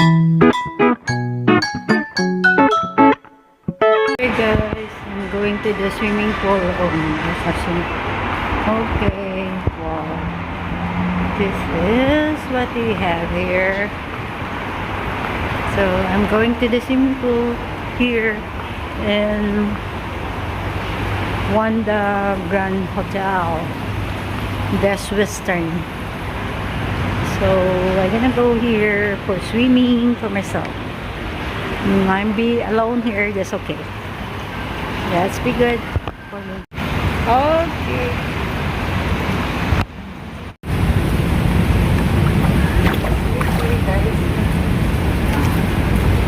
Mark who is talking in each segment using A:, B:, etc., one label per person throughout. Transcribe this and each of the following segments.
A: Hey guys, I'm going to the swimming pool. Oh, okay, wow. This is what we have here. So I'm going to the swimming pool here in Wanda Grand Hotel, Best Western. So I'm gonna go here for swimming for myself. I'm be alone here, that's okay. That's be good for me. Okay.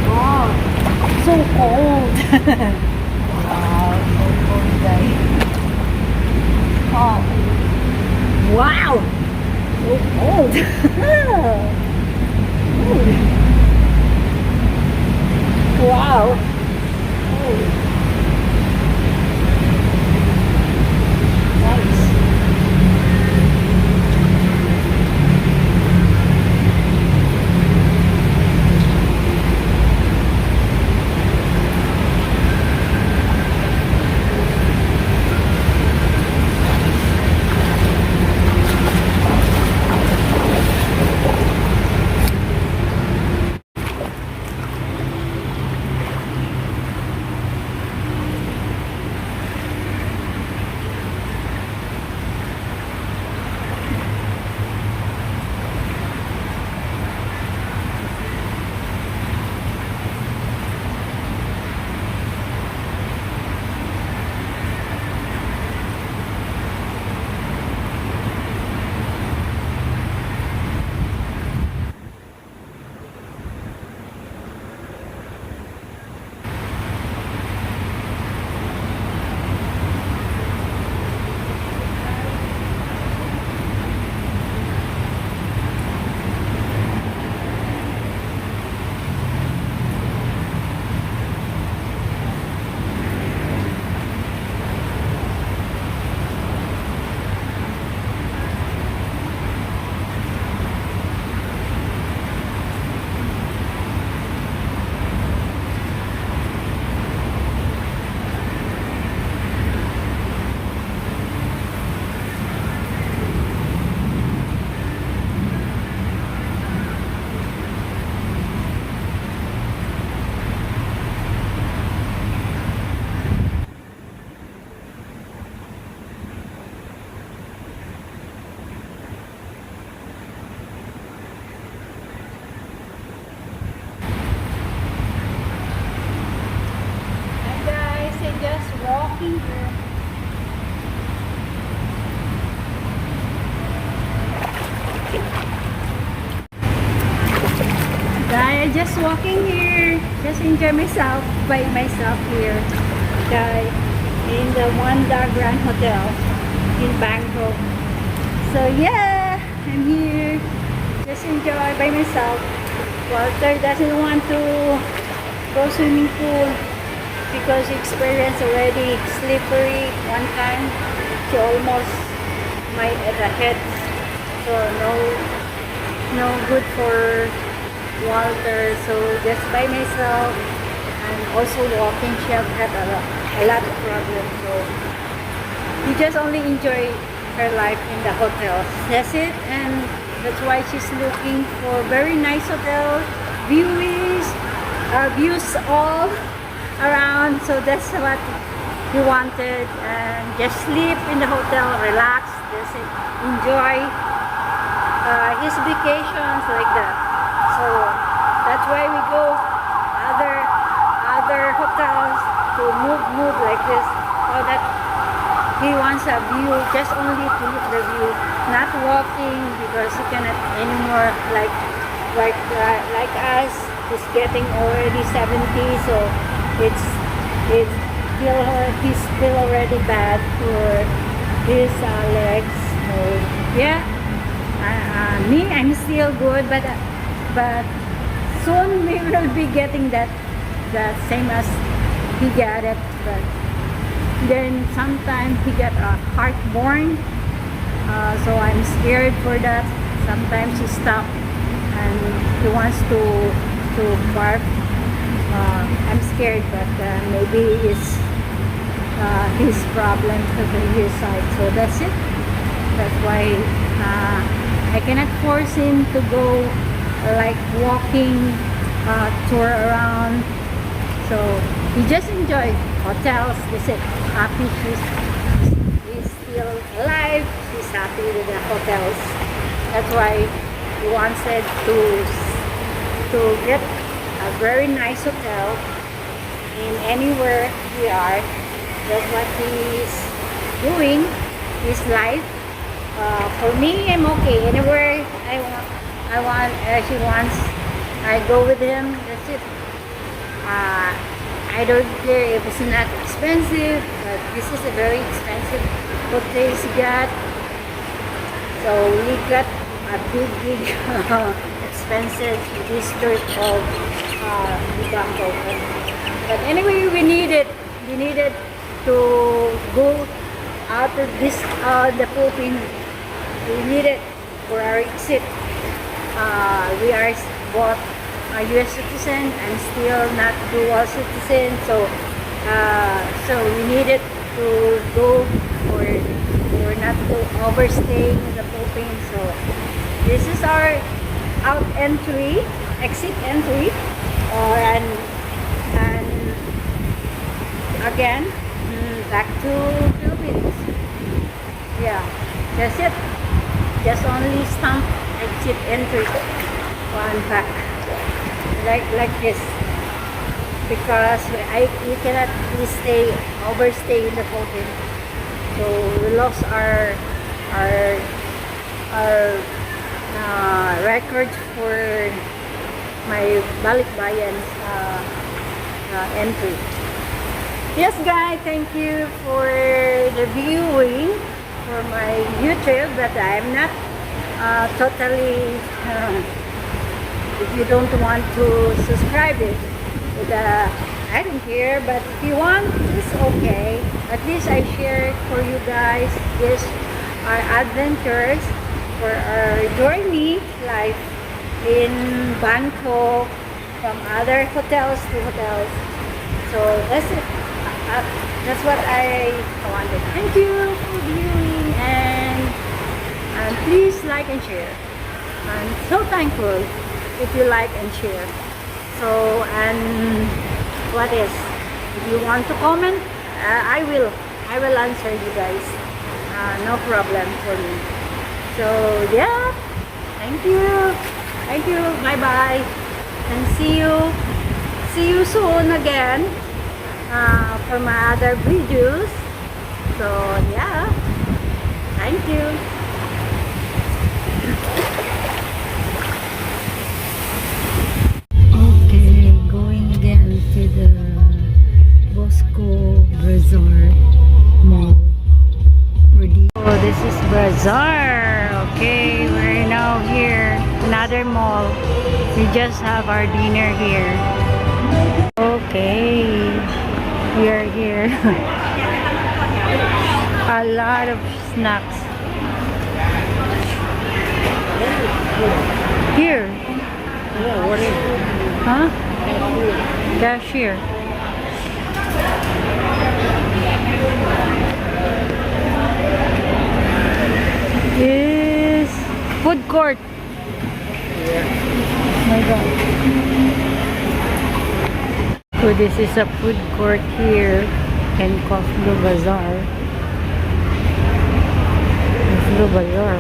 A: Wow, so cold. Wow, so cold guys. Oh, wow, so cold. Wow. Oh. Nice. Just walking here. Guys, just walking here. Just enjoy myself by myself here. Guys, in the Wanda Grand Hotel in Bangkok. So yeah, I'm here. Just enjoy by myself. Walter doesn't want to go swimming pool because he experienced already slippery one time. She almost might at the head. So no good for Walter. So just by myself and also walking. She have had a lot of problems. So we just only enjoy her life in the hotel. That's it, and that's why she's looking for very nice hotel, views all around. So that's what he wanted, and just sleep in the hotel, relax, just enjoy his vacations like that. So that's why we go other hotels to move like this, so that he wants a view, just only to look the view, not walking, because he cannot anymore like us. He's getting already 70, so he's still already bad for his legs. So yeah, me, I'm still good, but soon we will be getting that same as he got it. But then sometimes he got a heartburn, so I'm scared for that. Sometimes he stops and he wants to to park. I'm scared, but maybe it's his problem to his side. So that's it. That's why I cannot force him to go like walking tour around. So he just enjoy hotels. That's it. Happy he's still alive. He's happy with the hotels. That's why he wanted to get a very nice hotel in anywhere we are. That's what he's doing. His life. For me, I'm okay. Anywhere I want. He wants. I go with him. That's it. I don't care if it's not expensive, but this is a very expensive hotel he got. So we got a big expensive district of Bangkok. But anyway, we needed to go out of this the Philippines. We needed for our exit. We are both a U.S. citizen. I'm still not dual citizen, so we needed to go for not to overstay in the Philippines. So this is our exit entry, and again back to Philippines. Yeah, that's it. Just only stamp exit entry one back like this, because we cannot overstay in the Philippines. So we lost our records for my Balikbayan entry. Yes, guys, thank you for the viewing for my YouTube, but I'm not totally. If you don't want to subscribe it, I don't care. But if you want, it's okay. At least I share it for you guys. This our adventures for our journey life in Bangkok, from other hotels to hotels. So that's it. That's what I wanted. Thank you for viewing, and please like and share. I'm so thankful if you like and share. So, and what is? If you want to comment, I will answer you guys. No problem for me. So yeah, thank you. Bye bye, and see you soon again. For my other videos. So yeah, thank you. Okay, going again to the Bosco Bazaar Mall. Oh, this is Bazaar. Okay, we're now here. Another mall. We just have our dinner here. Okay. We are here. A lot of snacks. Here. Huh? Cashier. Is food court. Oh my God. So this is a food court here in Koslo Bazaar. Koslo Bazaar.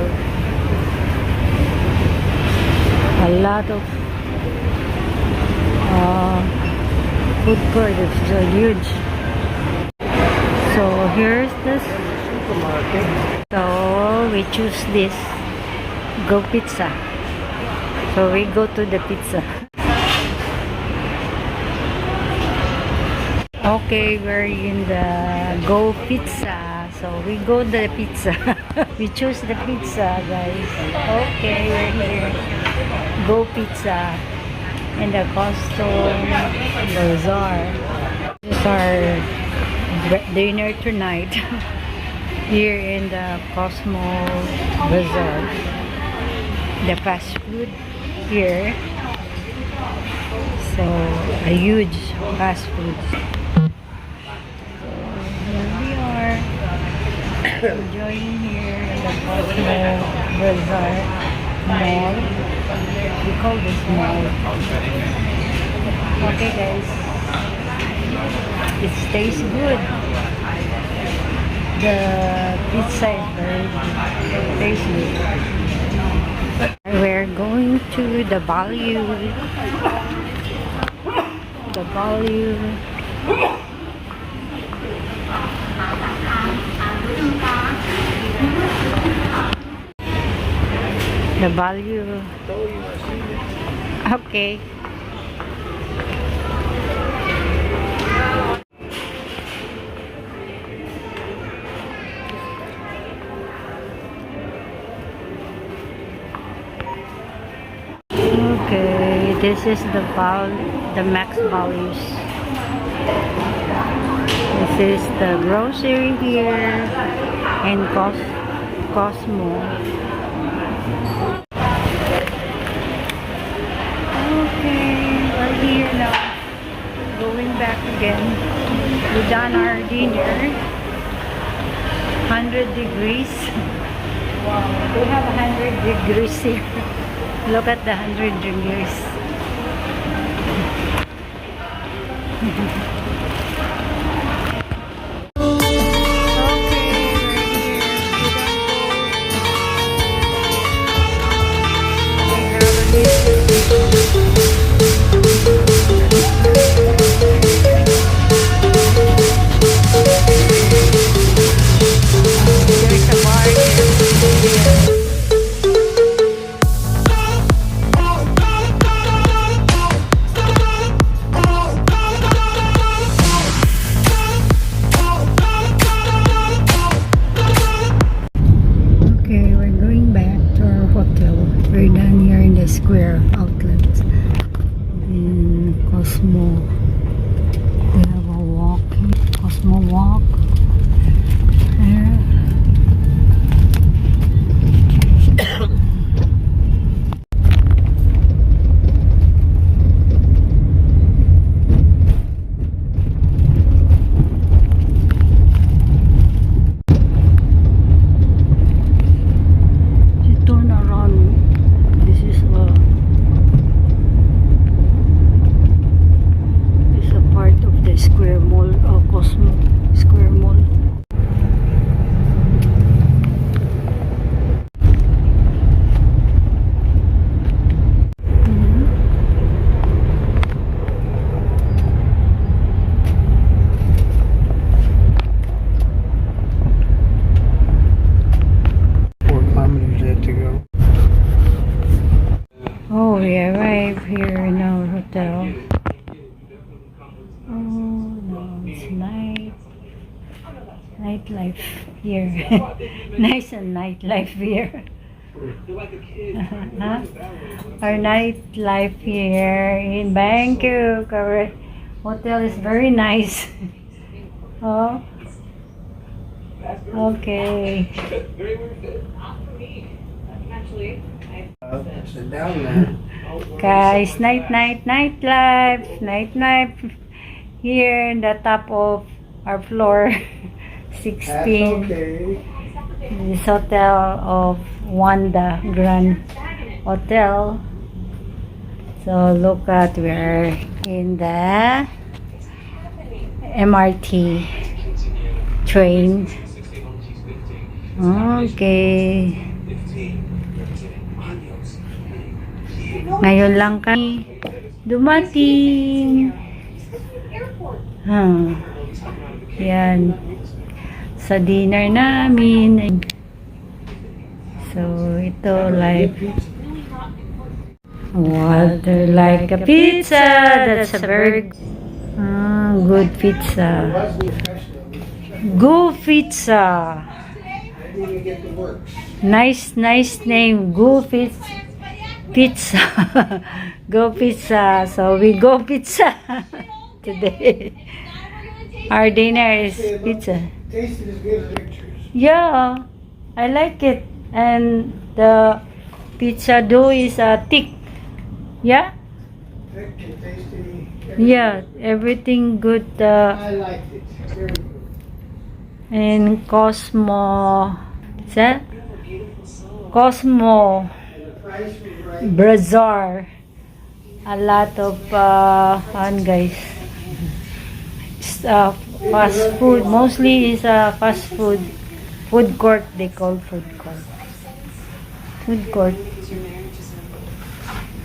A: A lot of food court. It's so huge. So here's the supermarket. So we choose this. Go Pizza. So we go to the pizza. Okay, we're in the Go Pizza. So we go the pizza. We choose the pizza, guys. Okay, we're here. Go Pizza in the Coastal Bazaar. This is our dinner tonight here in the Cosmo Bazaar. The fast food here. a huge fast food. So here we are, enjoying here in the Cosmo Bazaar Mall. We call this mall. Okay guys, it tastes good. The pizza is very tasty. We're going to the value. The value. The value. Okay. Okay, this is the max values. This is the grocery here in Cosmo. Okay, we're here now. Going back again. We done our dinner. 100 degrees. Wow, we have 100 degrees here. Look at the 100 degrees. There's a bar here. We're done here in the Square Outlet in Cosmo. We have a walk, Cosmo Walk. Oh, we arrived here in our hotel. Oh no, it's nightlife here. Nice and nightlife here. Huh? Our nightlife here in Bangkok. Our hotel is very nice. Oh, okay.
B: Sit down, man.
A: Guys, nightlife here in the top of our floor 16.
B: That's okay.
A: This hotel of Wanda Grand Hotel. So look at, we're in the MRT train. Okay. Ngayon lang kami dumating. Yan. Sa dinner namin. So, ito like water like a pizza. That's a very good pizza. Go Pizza. Nice name. Go Pizza. Go Pizza. So we go pizza today. Our dinner is pizza.
B: Tasted as good as pictures.
A: Yeah, I like it. And the pizza dough is thick. Yeah?
B: thick and tasty.
A: Yeah, everything good.
B: I liked it. Very good.
A: In Cosmo, is that? Cosmo
B: And the price was right.
A: Bazaar. A lot of guys. Fast food. Mostly is fast food. Food court, they call food court. Food court.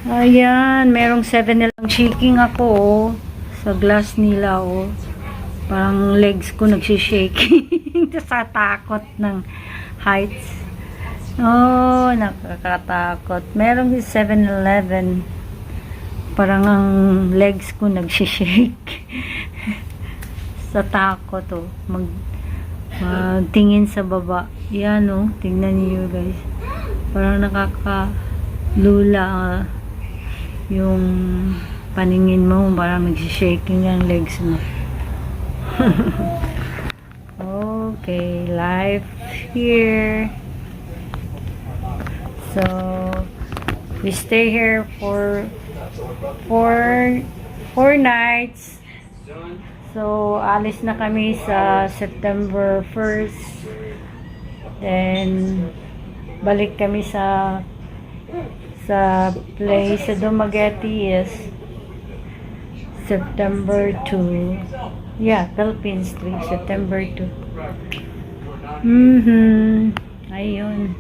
A: Ayan, merong 7-Eleven. Shaking ako, oh. Sa glass nila, oh. Parang legs ko nagsishake. Sa takot ng heights. Oh, nakakatakot. Merong 7-Eleven. Parang ang legs ko nagsishake. Sa takot, oh. Magtingin sa baba. Yan, oh. Tingnan niyo, guys. Parang nakakalula, yung paningin mo, parang nagsishaking ang legs mo. Okay, life here. So, we stay here for 4 nights. So, alis na kami sa September 1st. Then, balik kami sa place sa Dumaguete is September 2. Yeah, Philippines 3, September 2. Ayun.